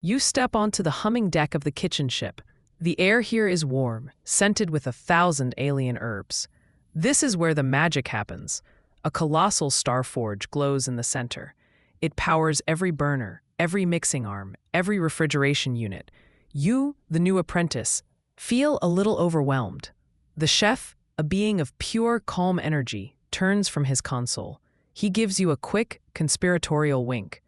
You step onto the humming deck of the kitchen ship. The air here is warm, scented with 1,000 alien herbs. This is where the magic happens. A colossal star forge glows in the center. It powers every burner, every mixing arm, every refrigeration unit. You, the new apprentice, feel a little overwhelmed. The chef, a being of pure, calm energy, turns from his console. He gives you a quick, conspiratorial wink.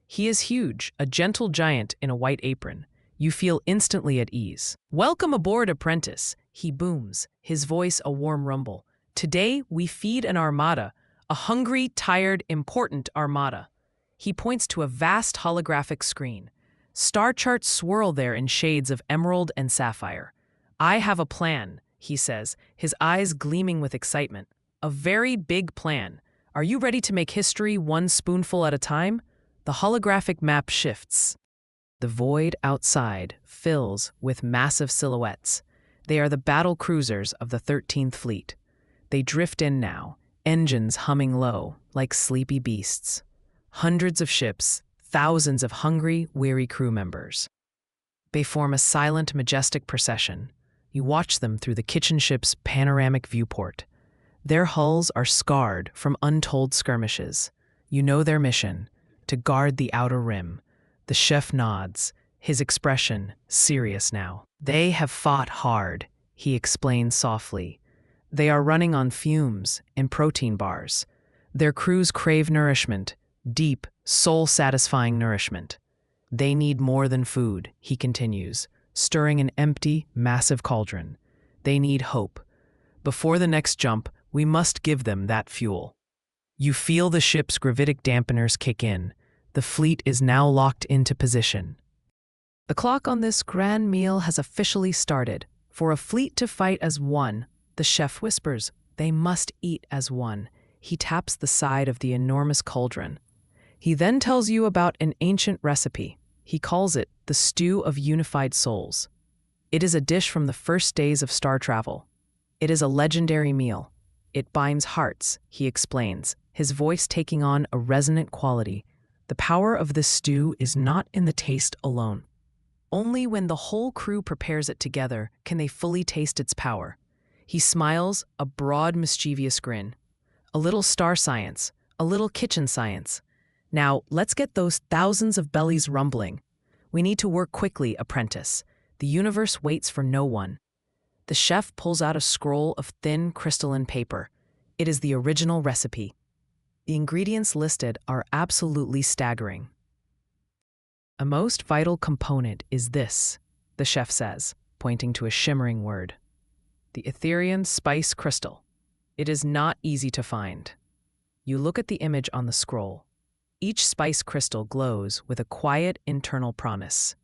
He is huge, a gentle giant in a white apron. You feel instantly at ease. "Welcome aboard, apprentice," he booms, his voice a warm rumble. "Today we feed an armada, a hungry, tired, important armada." He points to a vast holographic screen. Star charts swirl there in shades of emerald and sapphire. "I have a plan," he says, his eyes gleaming with excitement. "A very big plan. Are you ready to make history one spoonful at a time?" The holographic map shifts. The void outside fills with massive silhouettes. They are the battle cruisers of the 13th Fleet. They drift in now, engines humming low, like sleepy beasts. Hundreds of ships, thousands of hungry, weary crew members. They form a silent, majestic procession. You watch them through the kitchen ship's panoramic viewport. Their hulls are scarred from untold skirmishes. You know their mission: to guard the outer rim. The chef nods, his expression serious now. "They have fought hard," he explains softly. "They are running on fumes and protein bars. Their crews crave nourishment, deep, soul-satisfying nourishment. They need more than food," he continues, stirring an empty, massive cauldron. "They need hope. Before the next jump, we must give them that fuel." You feel the ship's gravitic dampeners kick in. The fleet is now locked into position. The clock on this grand meal has officially started. For a fleet to fight as one, the chef whispers, they must eat as one. He taps the side of the enormous cauldron. He then tells you about an ancient recipe. He calls it the stew of unified souls. It is a dish from the first days of star travel. It is a legendary meal. It binds hearts, he explains, his voice taking on a resonant quality. The power of this stew is not in the taste alone. Only when the whole crew prepares it together can they fully taste its power. He smiles, a broad, mischievous grin. "A little star science, a little kitchen science. Now, let's get those thousands of bellies rumbling. We need to work quickly, apprentice. The universe waits for no one." The chef pulls out a scroll of thin, crystalline paper. It is the original recipe. The ingredients listed are absolutely staggering. "A most vital component is this," the chef says, pointing to a shimmering word. "The Etherian spice crystal. It is not easy to find." You look at the image on the scroll. Each spice crystal glows with a quiet internal promise.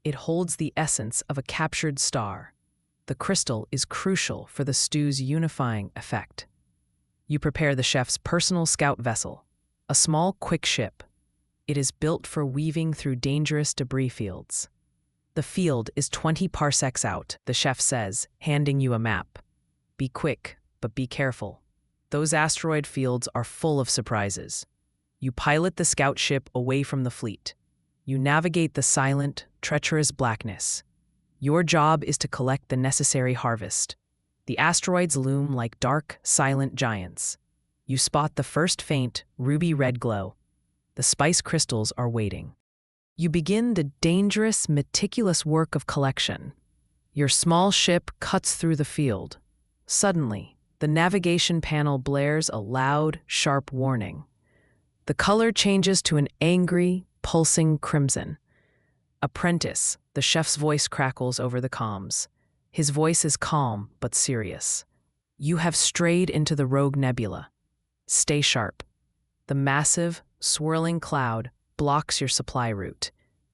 It holds the essence of a captured star. The crystal is crucial for the stew's unifying effect. You prepare the chef's personal scout vessel, a small, quick ship. It is built for weaving through dangerous debris fields. The field is 20 parsecs out, the chef says, handing you a map. "Be quick, but be careful. Those asteroid fields are full of surprises." You pilot the scout ship away from the fleet. You navigate the silent, treacherous blackness. Your job is to collect the necessary harvest. The asteroids loom like dark, silent giants. You spot the first faint, ruby-red glow. The spice crystals are waiting. You begin the dangerous, meticulous work of collection. Your small ship cuts through the field. Suddenly, the navigation panel blares a loud, sharp warning. The color changes to an angry, pulsing crimson. "Apprentice," the chef's voice crackles over the comms. His voice is calm but serious. "You have strayed into the rogue nebula. Stay sharp." The massive, swirling cloud blocks your supply route.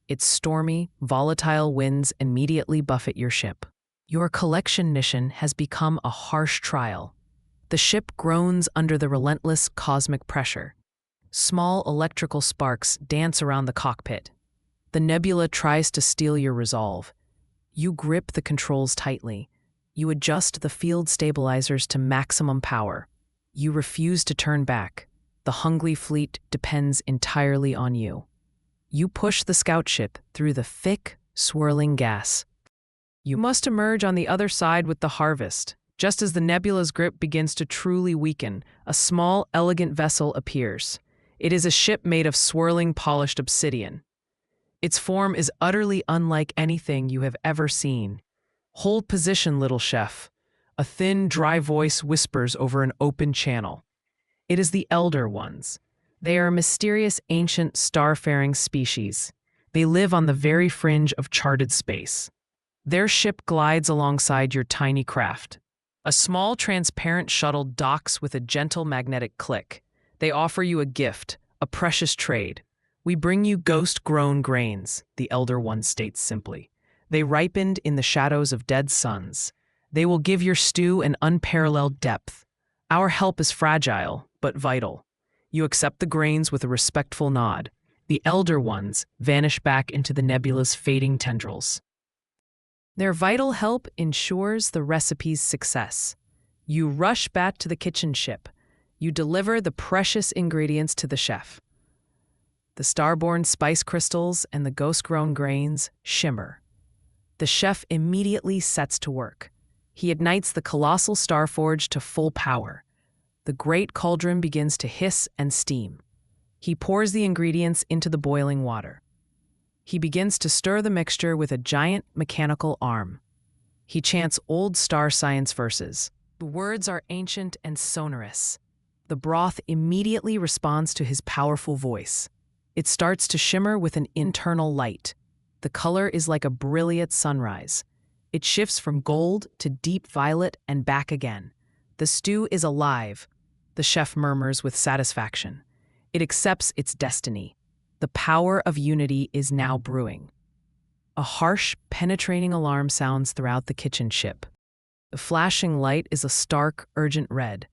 Its stormy, volatile winds immediately buffet your ship. Your collection mission has become a harsh trial. The ship groans under the relentless cosmic pressure. Small electrical sparks dance around the cockpit. The nebula tries to steal your resolve. You grip the controls tightly. You adjust the field stabilizers to maximum power. You refuse to turn back. The hungry fleet depends entirely on you. You push the scout ship through the thick, swirling gas. You must emerge on the other side with the harvest. Just as the nebula's grip begins to truly weaken, a small, elegant vessel appears. It is a ship made of swirling, polished obsidian. Its form is utterly unlike anything you have ever seen. Hold position, little chef. A thin, dry voice whispers over an open channel. It is the Elder Ones. They are a mysterious, ancient, starfaring species. They live on the very fringe of charted space. Their ship glides alongside your tiny craft. A small, transparent shuttle docks with a gentle magnetic click. They offer you a gift, a precious trade. "We bring you ghost-grown grains," the Elder One states simply. "They ripened in the shadows of dead suns. They will give your stew an unparalleled depth. Our help is fragile, but vital." You accept the grains with a respectful nod. The Elder Ones vanish back into the nebula's fading tendrils. Their vital help ensures the recipe's success. You rush back to the kitchen ship. You deliver the precious ingredients to the chef. The starborn spice crystals and the ghost-grown grains shimmer. The chef immediately sets to work. He ignites the colossal starforge to full power. The great cauldron begins to hiss and steam. He pours the ingredients into the boiling water. He begins to stir the mixture with a giant mechanical arm. He chants old star science verses. The words are ancient and sonorous. The broth immediately responds to his powerful voice. It starts to shimmer with an internal light. The color is like a brilliant sunrise. It shifts from gold to deep violet and back again. The stew is alive, the chef murmurs with satisfaction. It accepts its destiny. The power of unity is now brewing. A harsh, penetrating alarm sounds throughout the kitchen ship. The flashing light is a stark, urgent red.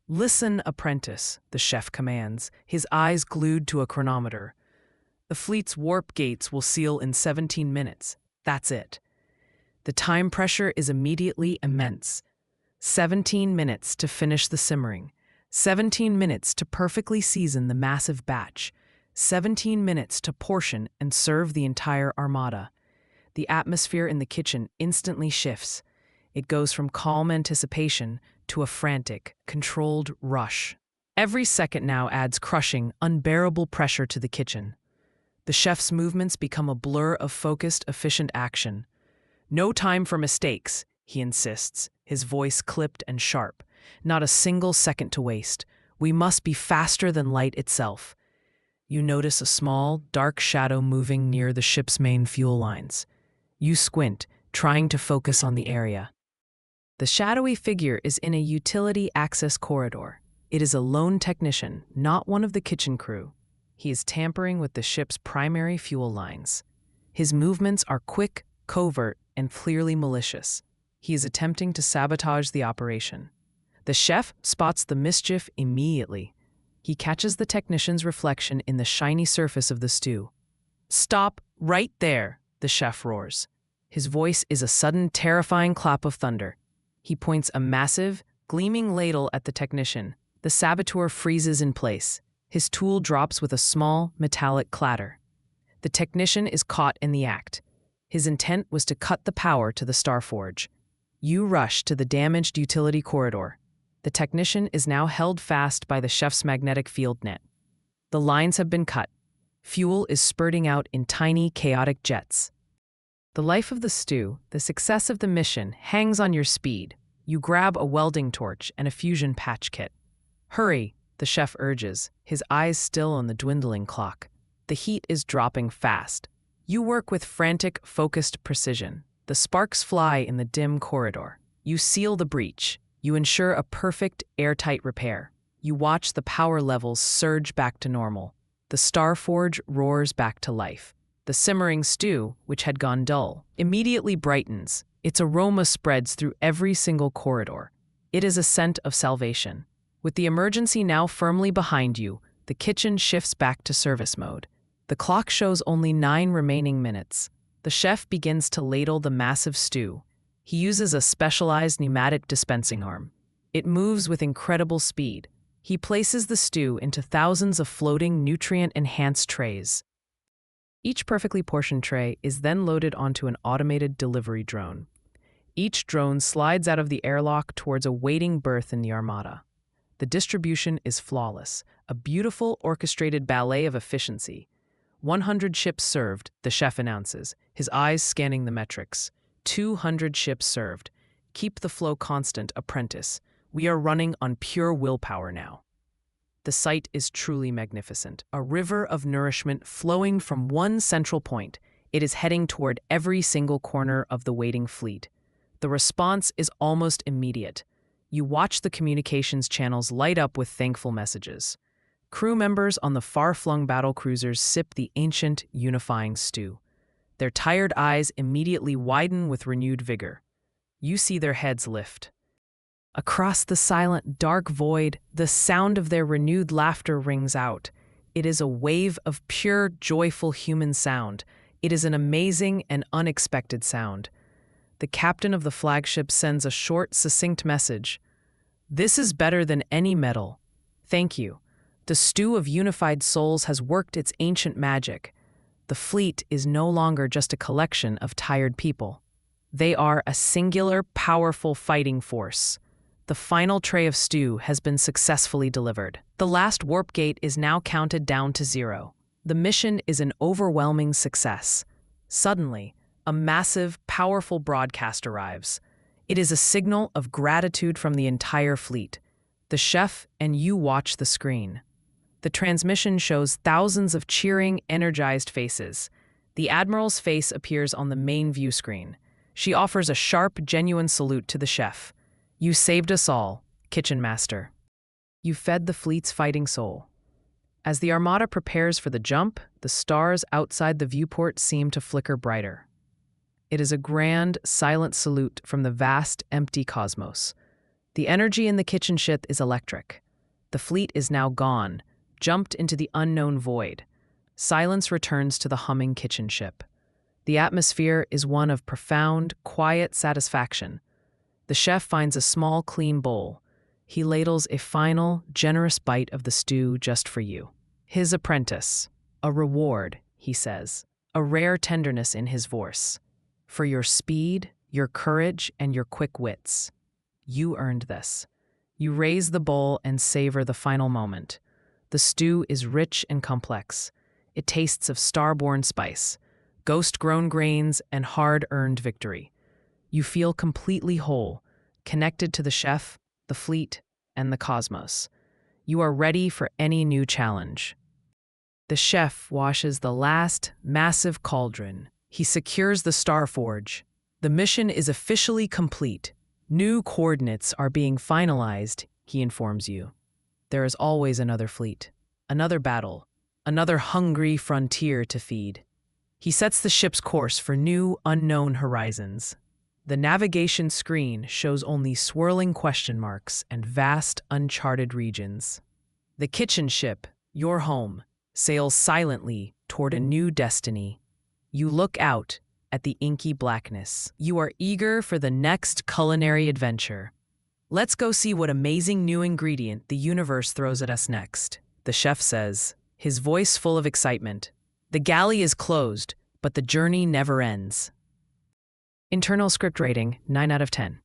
"Listen, apprentice," the chef commands, his eyes glued to a chronometer. "The fleet's warp gates will seal in 17 minutes. That's it." The time pressure is immediately immense. 17 minutes to finish the simmering. 17 minutes to perfectly season the massive batch. 17 minutes to portion and serve the entire armada. The atmosphere in the kitchen instantly shifts. It goes from calm anticipation to a frantic, controlled rush. Every second now adds crushing, unbearable pressure to the kitchen. The chef's movements become a blur of focused, efficient action. "No time for mistakes," he insists, his voice clipped and sharp. "Not a single second to waste. We must be faster than light itself." You notice a small, dark shadow moving near the ship's main fuel lines. You squint, trying to focus on the area. The shadowy figure is in a utility access corridor. It is a lone technician, not one of the kitchen crew. He is tampering with the ship's primary fuel lines. His movements are quick, covert, and clearly malicious. He is attempting to sabotage the operation. The chef spots the mischief immediately. He catches the technician's reflection in the shiny surface of the stew. "Stop right there," the chef roars. His voice is a sudden, terrifying clap of thunder. He points a massive, gleaming ladle at the technician. The saboteur freezes in place. His tool drops with a small, metallic clatter. The technician is caught in the act. His intent was to cut the power to the Starforge. You rush to the damaged utility corridor. The technician is now held fast by the chef's magnetic field net. The lines have been cut. Fuel is spurting out in tiny, chaotic jets. The life of the stew, the success of the mission, hangs on your speed. You grab a welding torch and a fusion patch kit. "Hurry," the chef urges, his eyes still on the dwindling clock. The heat is dropping fast. You work with frantic, focused precision. The sparks fly in the dim corridor. You seal the breach. You ensure a perfect, airtight repair. You watch the power levels surge back to normal. The Starforge roars back to life. The simmering stew, which had gone dull, immediately brightens. Its aroma spreads through every single corridor. It is a scent of salvation. With the emergency now firmly behind you, the kitchen shifts back to service mode. The clock shows only 9 remaining minutes. The chef begins to ladle the massive stew. He uses a specialized pneumatic dispensing arm. It moves with incredible speed. He places the stew into thousands of floating, nutrient-enhanced trays. Each perfectly portioned tray is then loaded onto an automated delivery drone. Each drone slides out of the airlock towards a waiting berth in the Armada. The distribution is flawless, a beautiful orchestrated ballet of efficiency. 100 ships served, the chef announces, his eyes scanning the metrics. 200 ships served. Keep the flow constant, apprentice. We are running on pure willpower now. The sight is truly magnificent, a river of nourishment flowing from one central point. It is heading toward every single corner of the waiting fleet. The response is almost immediate. You watch the communications channels light up with thankful messages. Crew members on the far-flung battle cruisers sip the ancient, unifying stew. Their tired eyes immediately widen with renewed vigor. You see their heads lift. Across the silent, dark void, the sound of their renewed laughter rings out. It is a wave of pure, joyful human sound. It is an amazing and unexpected sound. The captain of the flagship sends a short, succinct message. This is better than any medal. Thank you. The stew of unified souls has worked its ancient magic. The fleet is no longer just a collection of tired people. They are a singular, powerful fighting force. The final tray of stew has been successfully delivered. The last warp gate is now counted down to 0. The mission is an overwhelming success. Suddenly, a massive, powerful broadcast arrives. It is a signal of gratitude from the entire fleet. The chef and you watch the screen. The transmission shows thousands of cheering, energized faces. The Admiral's face appears on the main view screen. She offers a sharp, genuine salute to the chef. You saved us all, Kitchen Master. You fed the fleet's fighting soul. As the Armada prepares for the jump, the stars outside the viewport seem to flicker brighter. It is a grand, silent salute from the vast, empty cosmos. The energy in the kitchen ship is electric. The fleet is now gone, jumped into the unknown void. Silence returns to the humming kitchen ship. The atmosphere is one of profound, quiet satisfaction. The chef finds a small, clean bowl. He ladles a final, generous bite of the stew just for you. His apprentice. A reward, he says, a rare tenderness in his voice. For your speed, your courage, and your quick wits. You earned this. You raise the bowl and savor the final moment. The stew is rich and complex. It tastes of star-born spice, ghost-grown grains, and hard-earned victory. You feel completely whole, connected to the chef, the fleet, and the cosmos. You are ready for any new challenge. The chef washes the last massive cauldron. He secures the star forge. The mission is officially complete. New coordinates are being finalized, he informs you. There is always another fleet, another battle, another hungry frontier to feed. He sets the ship's course for new, unknown horizons. The navigation screen shows only swirling question marks and vast, uncharted regions. The kitchen ship, your home, sails silently toward a new destiny. You look out at the inky blackness. You are eager for the next culinary adventure. Let's go see what amazing new ingredient the universe throws at us next, the chef says, his voice full of excitement. The galley is closed, but the journey never ends. Internal script rating, 9 out of 10.